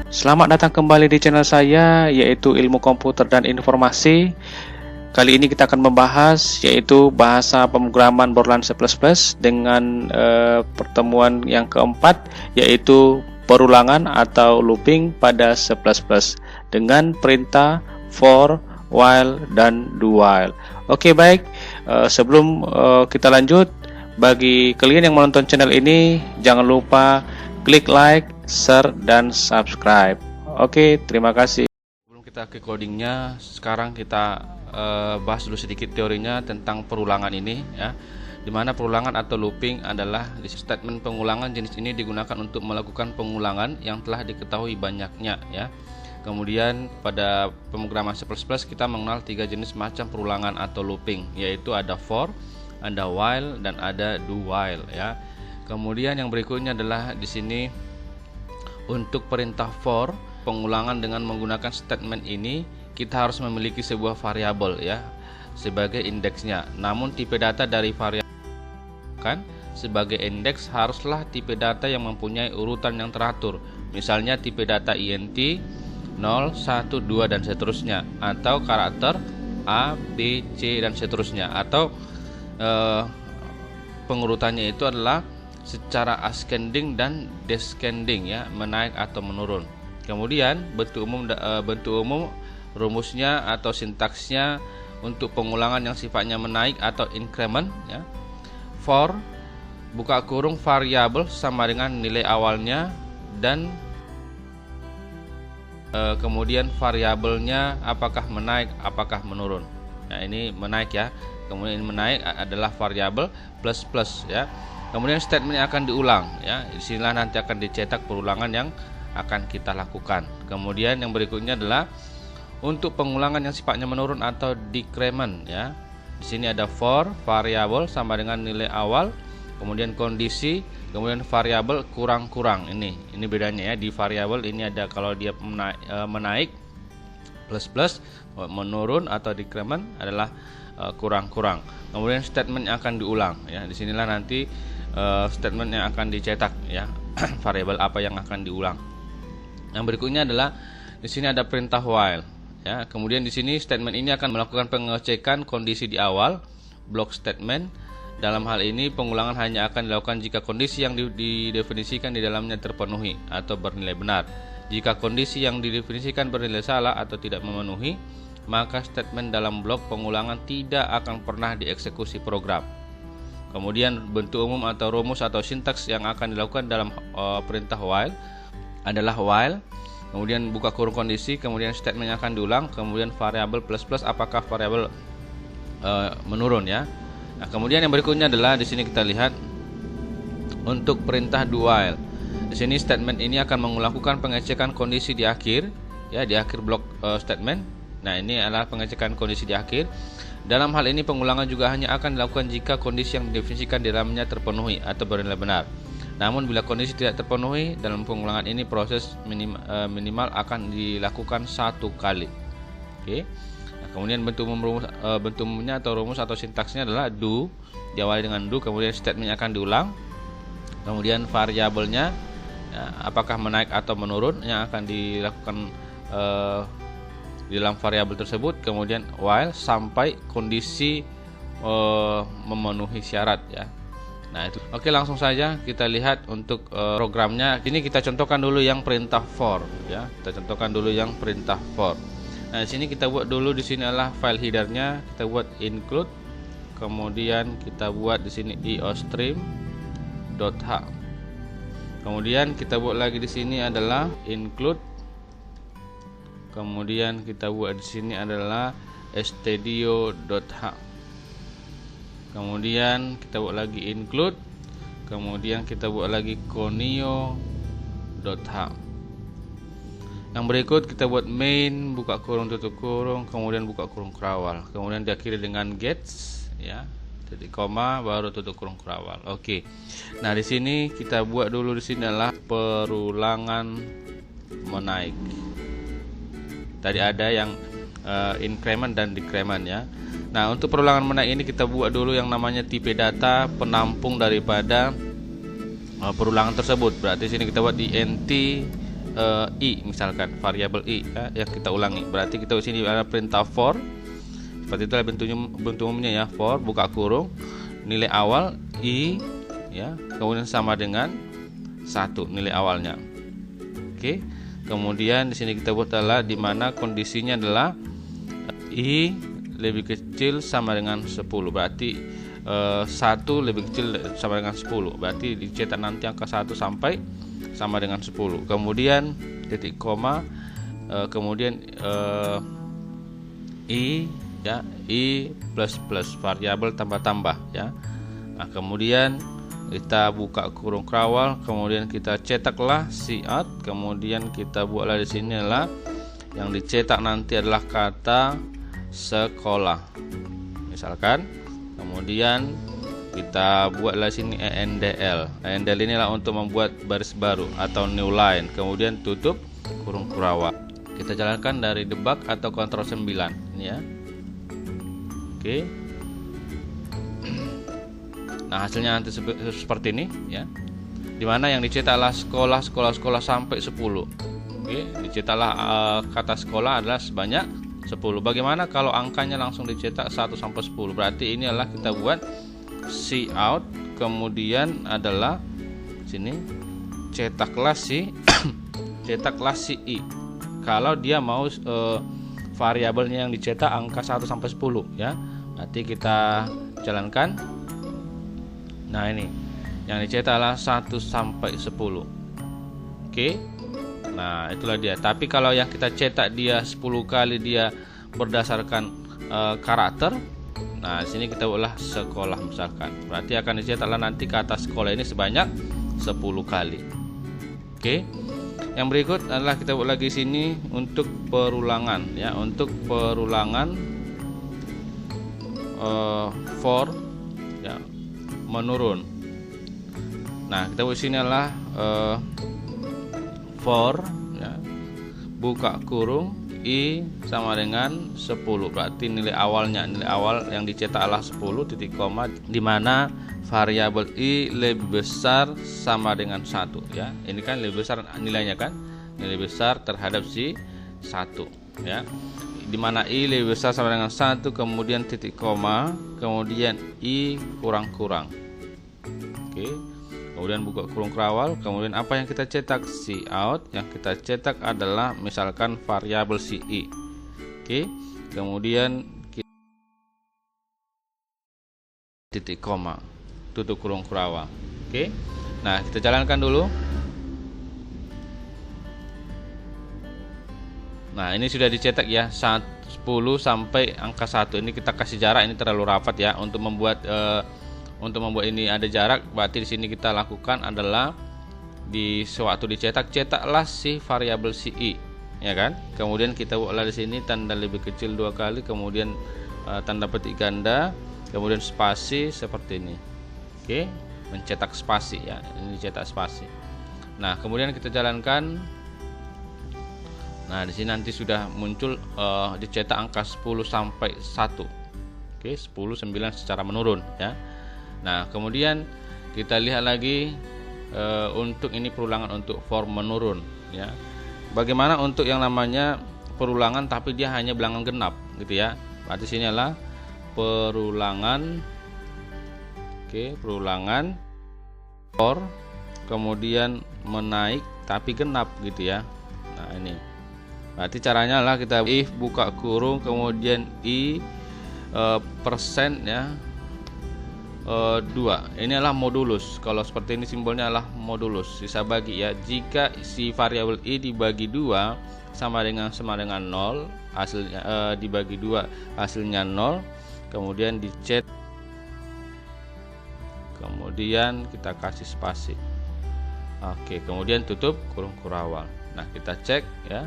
Selamat datang kembali di channel saya, yaitu Ilmu Komputer dan Informasi. Kali ini kita akan membahas yaitu bahasa pemrograman Borland C++ dengan pertemuan yang keempat, yaitu perulangan atau looping pada C++ dengan perintah for, while, dan do while. Oke, baik. Sebelum kita lanjut, bagi kalian yang menonton channel ini, jangan lupa klik like, share, dan subscribe. Oke, terima kasih. Sebelum kita ke codingnya, sekarang kita bahas dulu sedikit teorinya tentang perulangan ini, ya. Dimana perulangan atau looping adalah statement pengulangan. Jenis ini digunakan untuk melakukan pengulangan yang telah diketahui banyaknya, ya. Kemudian pada pemrograman C++ kita mengenal 3 jenis macam perulangan atau looping, yaitu ada for, ada while, dan ada do while, ya. Kemudian yang berikutnya adalah di sini untuk perintah for, pengulangan dengan menggunakan statement ini kita harus memiliki sebuah variabel, ya, sebagai indeksnya. Namun tipe data dari variabel kan sebagai indeks haruslah tipe data yang mempunyai urutan yang teratur. Misalnya tipe data int 0, 1, 2 dan seterusnya, atau karakter A, B, C dan seterusnya, atau pengurutannya itu adalah secara ascending dan descending, ya, menaik atau menurun. Kemudian bentuk umum rumusnya atau sintaksnya untuk pengulangan yang sifatnya menaik atau increment, ya. For buka kurung variabel sama dengan nilai awalnya, dan kemudian variabelnya apakah menaik apakah menurun. Nah, ini menaik, ya. Kemudian menaik adalah variabel plus plus, ya. Kemudian statement yang akan diulang, ya. Disinilah nanti akan dicetak perulangan yang akan kita lakukan. Kemudian yang berikutnya adalah untuk pengulangan yang sifatnya menurun atau decrement, ya. Di sini ada for, variabel sama dengan nilai awal, kemudian kondisi, kemudian variabel kurang-kurang. Ini bedanya, ya. Di variabel ini ada kalau dia menaik plus plus, menurun atau decrement adalah kurang-kurang. Kemudian statement yang akan diulang, ya. Disinilah nanti statement yang akan dicetak, ya. Variabel apa yang akan diulang. Yang berikutnya adalah di sini ada perintah while, ya. Kemudian di sini statement ini akan melakukan pengecekan kondisi di awal block statement. Dalam hal ini pengulangan hanya akan dilakukan jika kondisi yang didefinisikan di dalamnya terpenuhi atau bernilai benar. Jika kondisi yang didefinisikan bernilai salah atau tidak memenuhi, maka statement dalam blok pengulangan tidak akan pernah dieksekusi program. Kemudian bentuk umum atau rumus atau sintaks yang akan dilakukan dalam perintah while adalah while, kemudian buka kurung kondisi, kemudian statement yang akan diulang, kemudian variabel plus plus apakah variabel menurun, ya. Nah, kemudian yang berikutnya adalah di sini kita lihat untuk perintah do while. Di sini statement ini akan melakukan pengecekan kondisi di akhir, ya, di akhir blok statement. Nah, ini adalah pengecekan kondisi di akhir. Dalam hal ini pengulangan juga hanya akan dilakukan jika kondisi yang didefinisikan di dalamnya terpenuhi atau bernilai benar. Namun bila kondisi tidak terpenuhi, dalam pengulangan ini proses minimal akan dilakukan 1 kali. Oke. Nah, kemudian bentuk umumnya atau rumus atau sintaksnya adalah do, diawali dengan do, kemudian statement akan diulang. Kemudian variabelnya, ya, apakah menaik atau menurun yang akan dilakukan di dalam variabel tersebut, kemudian while sampai kondisi memenuhi syarat, ya. Nah, itu. Oke, langsung saja kita lihat untuk programnya. Ini kita contohkan dulu yang perintah for, ya. Kita contohkan dulu yang perintah for. Nah, di sini kita buat dulu, di sini adalah file headernya, kita buat include. Kemudian kita buat di sini iostream.h. Kemudian kita buat lagi di sini adalah include. Kemudian kita buat di sini adalah stdio.h. Kemudian kita buat lagi include. Kemudian kita buat lagi conio.h. Yang berikut kita buat main, buka kurung tutup kurung, kemudian buka kurung kerawal. Kemudian diakhiri dengan gets, ya. Titik koma baru tutup kurung kerawal. Oke. Nah, di sini kita buat dulu di sini adalah perulangan menaik. Tadi ada yang increment dan decrement, ya. Nah, untuk perulangan menaik ini kita buat dulu yang namanya tipe data penampung daripada perulangan tersebut. Berarti sini kita buat int i, misalkan variabel i ya, yang kita ulangi. Berarti kita di sini ada perintah for, seperti itulah bentuk umumnya ya, for buka kurung nilai awal i ya, kemudian sama dengan 1 nilai awalnya. Oke. Kemudian di sini kita buat adalah di mana kondisinya adalah i lebih kecil sama dengan 10. Berarti 1 lebih kecil sama dengan 10. Berarti dicetak nanti angka 1 sampai sama dengan 10. Kemudian titik koma, kemudian i ya, i plus plus variabel tambah-tambah ya. Nah, kemudian kita buka kurung kawal, kemudian kita cetaklah cout, kemudian kita buatlah di sini adalah yang dicetak nanti adalah kata sekolah misalkan. Kemudian kita buatlah sini endl. Endl inilah untuk membuat baris baru atau new line, kemudian tutup kurung kawal. Kita jalankan dari debug atau Ctrl 9 ini ya. Oke. Nah, hasilnya nanti seperti ini ya. Dimana yang dicetaklah sekolah sampai 10. Oke, dicetaklah kata sekolah adalah sebanyak 10. Bagaimana kalau angkanya langsung dicetak 1 sampai 10? Berarti ini adalah kita buat cout, kemudian adalah sini cetaklah si cetaklah si i. Kalau dia mau variabelnya yang dicetak angka 1 sampai 10 ya. Nanti kita jalankan. Nah, ini yang dicetak adalah 1 sampai 10. Oke. Nah, itulah dia. Tapi kalau yang kita cetak dia 10 kali dia berdasarkan karakter. Nah, di sini kita buatlah sekolah misalkan. Berarti akan dicetaklah nanti kata sekolah ini sebanyak 10 kali. Oke. Yang berikut adalah kita buat lagi sini untuk perulangan ya, untuk perulangan for ya, menurun. Nah, kita buat sini adalah for ya, buka kurung i sama dengan 10. Berarti nilai awal yang dicetak adalah 10 titik koma, di mana variabel i lebih besar sama dengan 1 ya. Ini kan lebih besar nilainya kan, nilai besar terhadap si 1 ya. Dimana i lebih besar sama dengan 1, kemudian titik koma, kemudian i kurang-kurang. Oke. Kemudian buka kurung kawal, kemudian apa yang kita cetak? Cout. Yang kita cetak adalah misalkan variabel si i. Oke. Kemudian titik koma, tutup kurung kawal. Oke. Nah, kita jalankan dulu. Nah, ini sudah dicetak ya, 10 sampai angka 1. Ini kita kasih jarak, ini terlalu rapat ya untuk membuat ini ada jarak. Berarti di sini kita lakukan adalah di sewaktu dicetak, cetaklah si variabel si i ya kan. Kemudian kita buatlah di sini tanda lebih kecil 2 kali, kemudian tanda petik ganda, kemudian spasi seperti ini. Oke, mencetak spasi ya. Ini dicetak spasi. Nah, kemudian kita jalankan. Nah, di sini nanti sudah muncul dicetak angka 10 sampai 1. Oke, 10 9 secara menurun ya. Nah, kemudian kita lihat lagi untuk ini perulangan untuk for menurun ya. Bagaimana untuk yang namanya perulangan tapi dia hanya bilangan genap gitu ya. Berarti sini adalah perulangan. Oke, perulangan for kemudian menaik tapi genap gitu ya. Nah, ini. Berarti caranya adalah kita if buka kurung kemudian i persen ya 2. Ini adalah modulus. Kalau seperti ini simbolnya adalah modulus, sisa bagi ya. Jika si variabel i dibagi 2 sama dengan 0, hasilnya dibagi 2 hasilnya 0, kemudian dicet, kemudian kita kasih spasi. Oke, kemudian tutup kurung kawal. Nah, kita cek ya.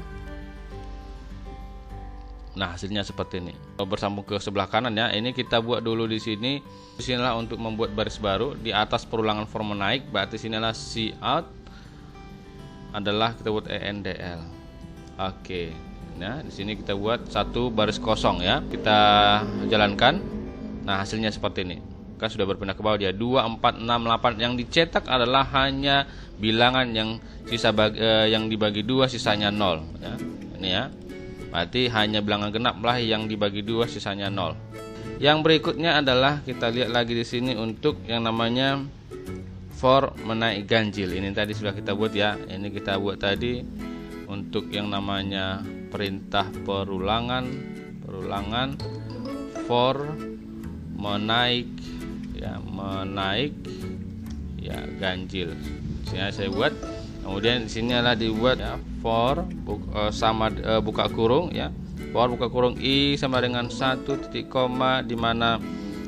Nah, hasilnya seperti ini. Bersambung ke sebelah kanan ya. Ini kita buat dulu di sini. Disinilah untuk membuat baris baru di atas perulangan for menaik. Berarti sinilah cout adalah kita buat endl. Oke. Nah, di sini kita buat satu baris kosong ya. Kita jalankan. Nah, hasilnya seperti ini. kan sudah berpindah ke bawah dia 2, 4, 6, 8. Yang dicetak adalah hanya bilangan yang yang dibagi 2 sisanya 0 ya. Ini ya. Berarti hanya bilangan genap lah yang dibagi 2 sisanya 0. Yang berikutnya adalah kita lihat lagi di sini untuk yang namanya for menaik ganjil. Ini tadi sudah kita buat ya. Ini kita buat tadi untuk yang namanya perintah perulangan for menaik ya ganjil. Sini saya buat. Kemudian di sini adalah dibuat ya for buka kurung ya. For buka kurung i sama dengan 1 titik koma, di mana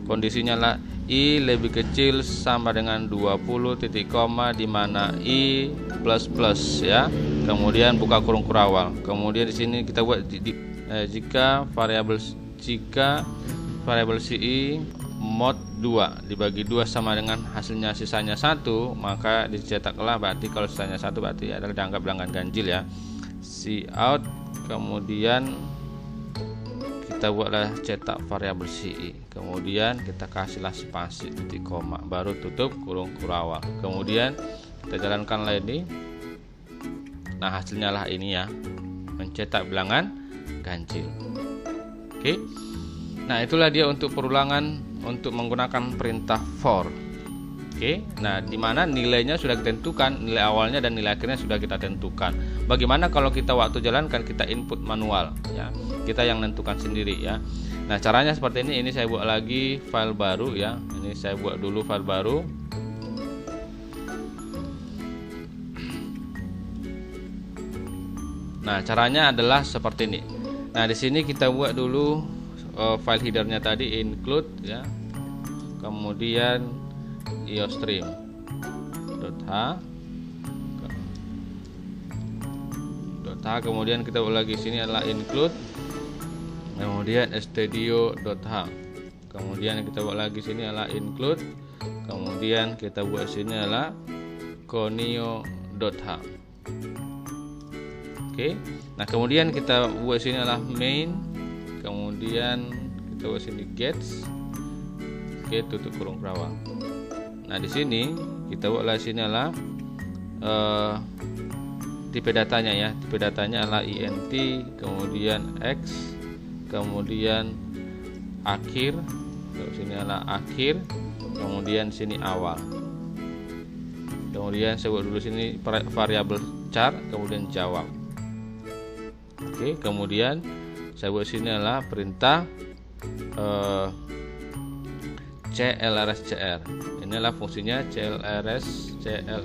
kondisinya lah i lebih kecil sama dengan 20 titik koma, di mana i plus plus ya. Kemudian buka kurung kurawal. Kemudian di sini kita buat jika variabel ci mod 2 dibagi 2 sama dengan hasilnya sisanya 1, maka dicetaklah, berarti kalau sisanya 1 berarti adalah dianggap bilangan ganjil ya. Cout, kemudian kita buatlah cetak variabel ci, kemudian kita kasihlah spasi titik koma, baru tutup kurung kurawal. Kemudian kita jalankanlah ini. Nah, hasilnya lah ini ya, mencetak bilangan ganjil. Oke. Nah, itulah dia untuk perulangan untuk menggunakan perintah for. Oke. Nah, di mana nilainya sudah ditentukan, nilai awalnya dan nilai akhirnya sudah kita tentukan. Bagaimana kalau kita waktu jalankan kita input manual ya. Kita yang menentukan sendiri ya. Nah, caranya seperti ini. Ini saya buat lagi file baru ya. Ini saya buat dulu file baru. Nah, caranya adalah seperti ini. Nah, di sini kita buat dulu file headernya tadi, include ya. Kemudian iostream.h, kemudian kita buat lagi sini adalah include, kemudian studio.h, kemudian kita buat lagi sini adalah include, kemudian kita buat sini adalah conio.h. Oke. Nah, kemudian kita buat sini adalah main, kemudian kita buat sini gets. Oke, tutup kurung kurawal. Nah, di sini kita buatlah sini adalah tipe datanya ya. Tipe datanya adalah int, kemudian x, kemudian akhir. Terus sini adalah akhir, kemudian sini awal. Kemudian saya buat dulu sini variabel char, kemudian jawab. Oke, kemudian saya buat sini adalah perintah clrs.cr. Inilah fungsinya clrs.cr.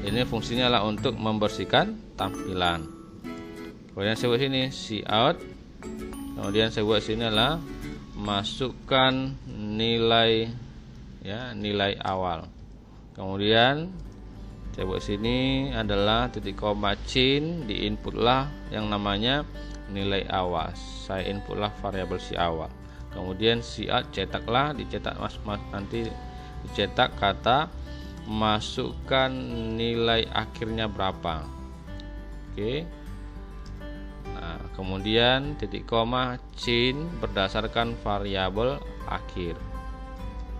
Ini fungsinya adalah untuk membersihkan tampilan. Kemudian saya buat sini cout. Kemudian saya buat sini adalah masukkan nilai ya, nilai awal. Kemudian saya buat sini adalah titik koma chain, di input lah yang namanya nilai awal. Saya input lah variabel ci awal. Kemudian cout cetaklah, dicetak nanti dicetak kata masukkan nilai akhirnya berapa. Oke. Nah, kemudian titik koma chain berdasarkan variabel akhir.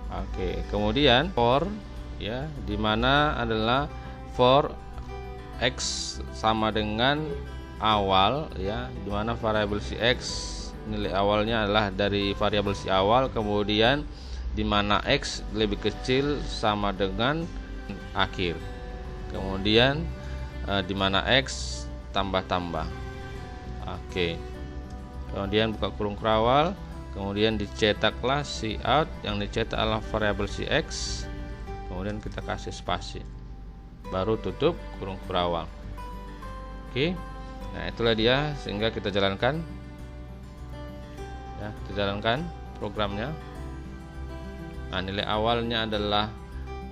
Oke, kemudian for ya, dimana adalah for x sama dengan awal ya, dimana variabel ci x nilai awalnya adalah dari variabel ci awal, kemudian dimana x lebih kecil sama dengan akhir, kemudian dimana x tambah-tambah. Oke. Kemudian buka kurung kurawal, kemudian dicetaklah cout, yang dicetak adalah variabel ci x, kemudian kita kasih spasi, baru tutup kurung kurawal. Oke. Nah, itulah dia, sehingga kita jalankan ya, kita jalankan programnya. Nah, nilai awalnya adalah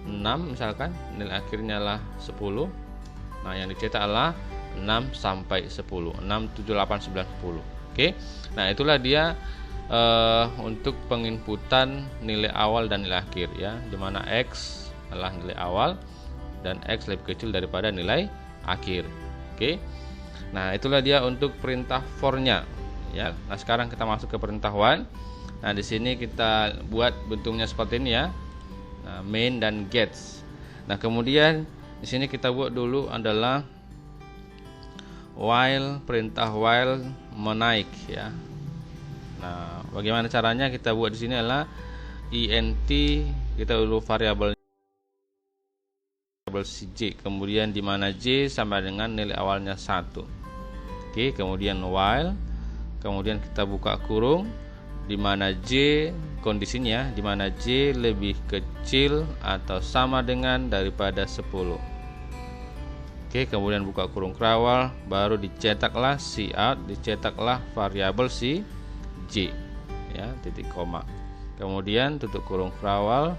6 misalkan, nilai akhirnya adalah 10. Nah, yang dicetak adalah 6 sampai 10, 6, 7, 8, 9, 10. Oke. Nah, itulah dia untuk penginputan nilai awal dan nilai akhir ya, dimana x adalah nilai awal dan x lebih kecil daripada nilai akhir. Oke. Nah, itulah dia untuk perintah for-nya ya. Nah, sekarang kita masuk ke perintah while. Nah, di sini kita buat bentuknya seperti ini ya. Nah, main dan gets. Nah, kemudian di sini kita buat dulu adalah while, perintah while menaik ya. Nah, bagaimana caranya? Kita buat di sini adalah int, kita dulu variabel si j, kemudian di mana j sama dengan nilai awalnya 1. Oke, kemudian while, kemudian kita buka kurung, di mana j kondisinya, di mana j lebih kecil atau sama dengan daripada 10. Oke, kemudian buka kurung kerawal, baru dicetaklah cout, dicetaklah variabel si j ya, titik koma. Kemudian tutup kurung kerawal,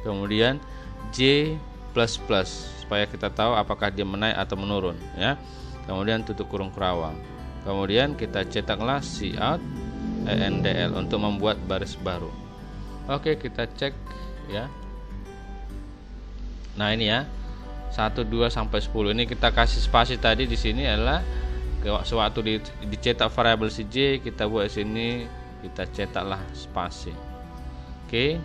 kemudian j plus plus supaya kita tahu apakah dia menaik atau menurun ya. Kemudian tutup kurung kerawal. Kemudian kita cetaklah cout endl untuk membuat baris baru. Oke, kita cek ya. Nah, ini ya. 1 2 sampai 10. Ini kita kasih spasi tadi di sini adalah sewaktu dicetak variabel si j, kita buat sini, kita cetaklah spasi. Oke.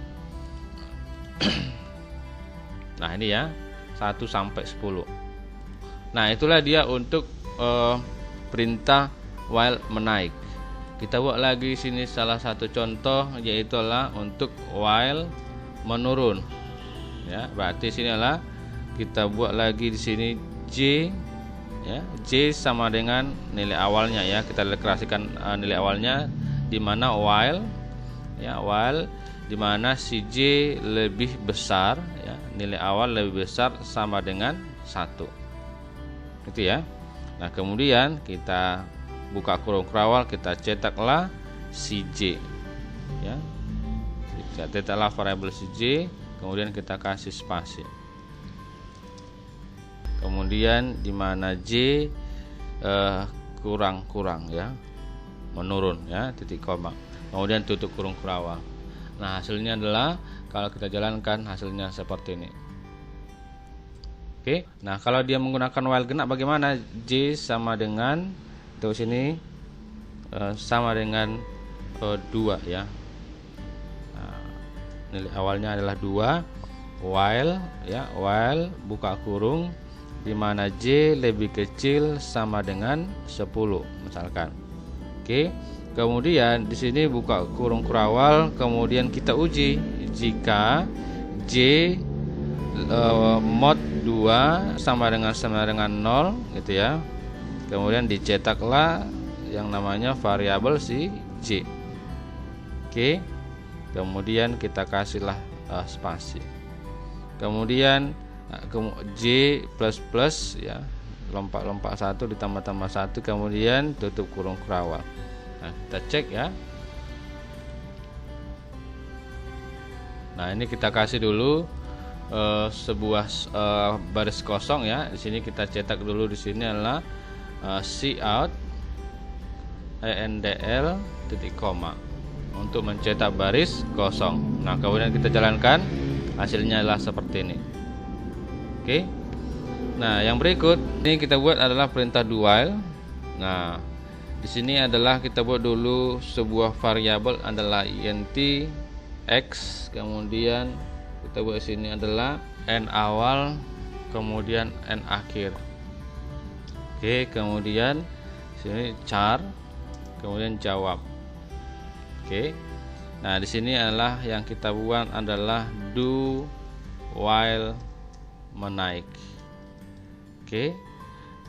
Nah, ini ya 1 sampai 10. Nah, itulah dia untuk perintah while menaik. Kita buat lagi sini salah satu contoh, yaitu adalah untuk while menurun. Ya, berarti sini adalah kita buat lagi di sini j ya, j sama dengan nilai awalnya ya. Kita deklarasikan nilai awalnya, di mana while ya, while di mana si j lebih besar ya, nilai awal lebih besar sama dengan 1. Gitu ya. Nah, kemudian kita buka kurung kerawal, kita cetaklah si j ya. Kita cetaklah variabel si j, kemudian kita kasih spasi. Kemudian di mana j kurang ya, menurun ya, titik koma. Kemudian tutup kurung kerawal. Nah, hasilnya adalah kalau kita jalankan hasilnya seperti ini. Oke. Nah, kalau dia menggunakan while genap bagaimana? J sama dengan terus ini sama dengan 2 ya. Nah, nilai awalnya adalah 2. While ya, while buka kurung, di mana j lebih kecil sama dengan 10 misalkan. Oke. Kemudian di sini buka kurung kerawal, kemudian kita uji jika j mod 2 sama dengan 0 gitu ya. Kemudian dicetaklah yang namanya variabel si j. Oke. Kemudian kita kasihlah spasi. Kemudian j plus plus ya, lompat 1 ditambah 1, kemudian tutup kurung kerawal. Nah, kita cek ya. Nah, ini kita kasih dulu sebuah baris kosong ya. Di sini kita cetak dulu, di sini adalah cout endl titik koma untuk mencetak baris kosong. Nah, kemudian kita jalankan, hasilnya adalah seperti ini. Oke. Nah, yang berikut ini kita buat adalah perintah do while. Nah, di sini adalah kita buat dulu sebuah variabel adalah int x, kemudian kita buat sini adalah n awal, kemudian n akhir. Oke, kemudian sini char, kemudian jawab. Oke. Nah, di sini adalah yang kita buat adalah do while menaik. Oke.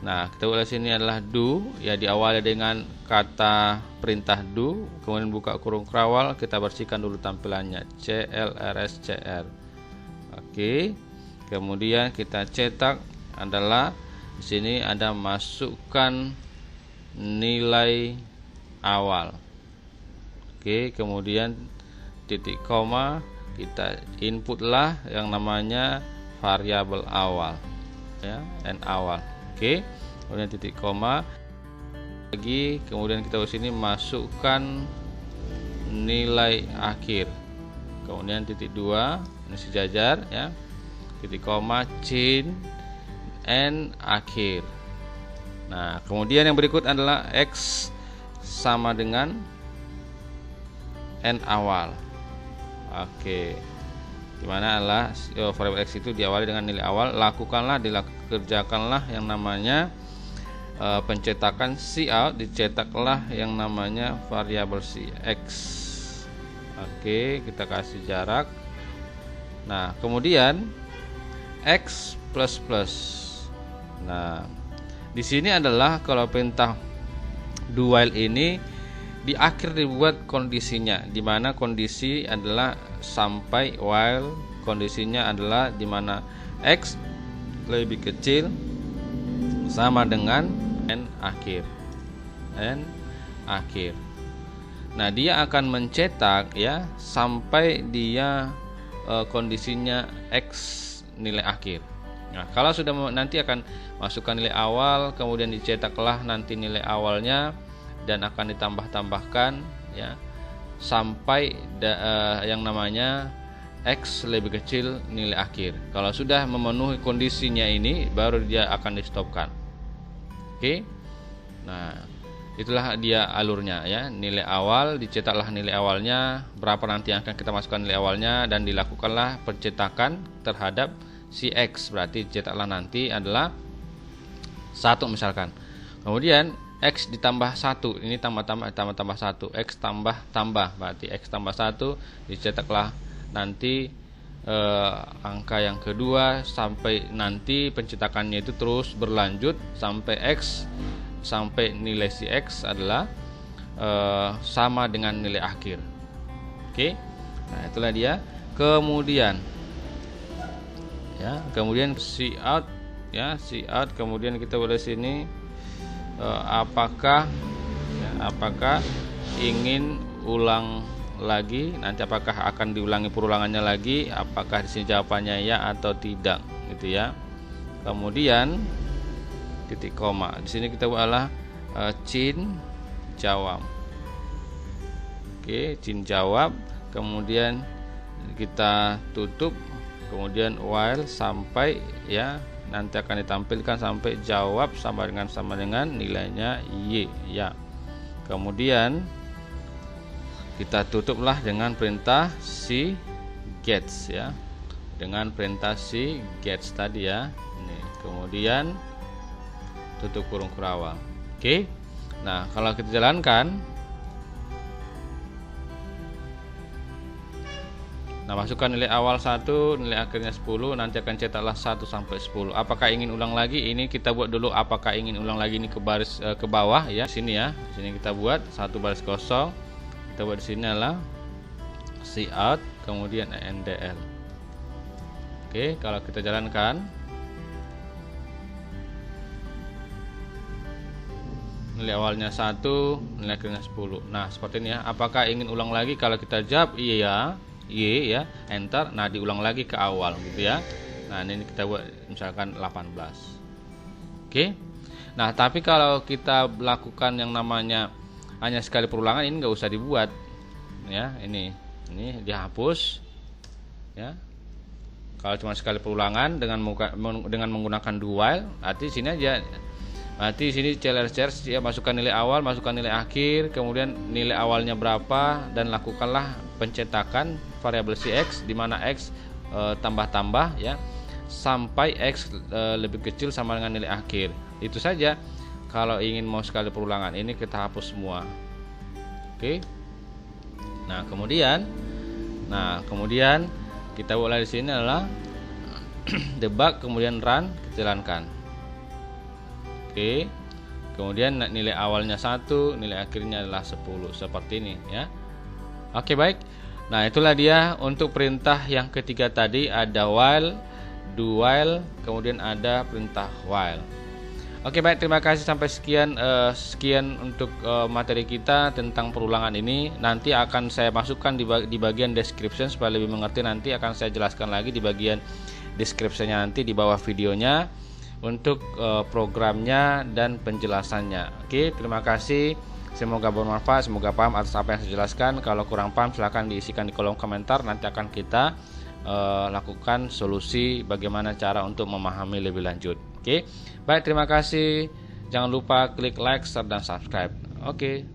Nah, kita buat sini adalah do ya, diawali dengan kata perintah do, kemudian buka kurung kerawal, kita bersihkan dulu tampilannya clrscr. Oke. Kemudian kita cetak adalah di sini ada masukkan nilai awal. Oke, kemudian titik koma, kita inputlah yang namanya variabel awal ya, n awal. Oke, kemudian titik koma lagi, kemudian kita ke sini masukkan nilai akhir, kemudian titik 2 ini sejajar ya, titik koma chain n akhir. Nah, kemudian yang berikut adalah x sama dengan n awal. Oke, dimana adalah variabel x itu diawali dengan nilai awal. Kerjakanlah yang namanya pencetakan cout, dicetaklah yang namanya variabel si x. Oke, kita kasih jarak. Nah, kemudian x plus plus. Nah, di sini adalah kalau perintah do while ini di akhir dibuat kondisinya, di mana kondisi adalah sampai while kondisinya adalah di mana x lebih kecil sama dengan n akhir. Nah, dia akan mencetak ya sampai dia kondisinya x nilai akhir. Nah, kalau sudah nanti akan masukkan nilai awal, kemudian dicetaklah nanti nilai awalnya dan akan ditambah-tambahkan ya sampai yang namanya x lebih kecil nilai akhir. Kalau sudah memenuhi kondisinya ini baru dia akan di stopkan. Oke. Nah, itulah dia alurnya ya. Nilai awal, dicetaklah nilai awalnya, berapa nanti yang akan kita masukkan nilai awalnya, dan dilakukanlah pencetakan terhadap si x. Berarti cetaklah nanti adalah 1 misalkan. Kemudian x ditambah 1, ini tambah 1, x tambah, berarti x tambah 1, dicetaklah nanti angka yang kedua sampai nanti pencetakannya itu terus berlanjut sampai x, sampai nilai si x adalah sama dengan nilai akhir. Oke. Nah, itulah dia. Kemudian ya, kemudian cout ya, cout, kemudian kita boleh sini apakah ingin ulang lagi, nanti apakah akan diulangi perulangannya lagi, apakah di sini jawabannya ya atau tidak gitu ya. Kemudian titik koma, di sini kita buatlah cin jawab. Oke, cin jawab, kemudian kita tutup, kemudian while sampai ya nanti akan ditampilkan sampai jawab sama dengan nilainya y ya. Kemudian kita tutuplah dengan perintah si gets ya, dengan perintah si gets tadi ya. Ini kemudian tutup kurung kurawal. Oke. Nah, kalau kita jalankan, nah, masukkan nilai awal 1, nilai akhirnya 10, nanti akan cetaklah 1 sampai 10. Apakah ingin ulang lagi? Ini kita buat dulu apakah ingin ulang lagi, ini ke baris ke bawah ya. Sini ya. Sini kita buat 1 baris kosong. Kita buat di sini adalah cout, kemudian endl. Oke, kalau kita jalankan, nilai awalnya 1, nilai akhirnya 10. Nah, seperti ini ya. Apakah ingin ulang lagi? Kalau kita jawab iya, Y ya, enter. Nah, diulang lagi ke awal gitu ya. Nah, ini kita buat misalkan 18. Oke. Nah, tapi kalau kita lakukan yang namanya hanya sekali perulangan, ini nggak usah dibuat ya. Ini dihapus ya. Kalau cuma sekali perulangan dengan menggunakan do while, arti sini aja. Berarti sini clr ya, masukkan nilai awal, masukkan nilai akhir, kemudian nilai awalnya berapa, dan lakukanlah pencetakan variabel si x, di mana x tambah-tambah ya sampai x lebih kecil sama dengan nilai akhir. Itu saja. Kalau ingin mau sekali perulangan, ini kita hapus semua. Oke. Nah, kemudian kita mulai di sini adalah debug, kemudian run, kita jalankan. Oke. Kemudian nilai awalnya 1, nilai akhirnya adalah 10, seperti ini ya. Oke, baik. Nah, itulah dia untuk perintah yang ketiga tadi, ada while, do while, kemudian ada perintah while. Oke, baik, terima kasih, sampai sekian untuk materi kita tentang perulangan ini. Nanti akan saya masukkan di bagian description supaya lebih mengerti, nanti akan saya jelaskan lagi di bagian description-nya nanti di bawah videonya untuk programnya dan penjelasannya. Oke, terima kasih. Semoga bermanfaat, semoga paham atas apa yang saya jelaskan. Kalau kurang paham silahkan diisikan di kolom komentar. Nanti akan kita lakukan solusi bagaimana cara untuk memahami lebih lanjut. Oke, baik, terima kasih. Jangan lupa klik like, share, dan subscribe. Oke.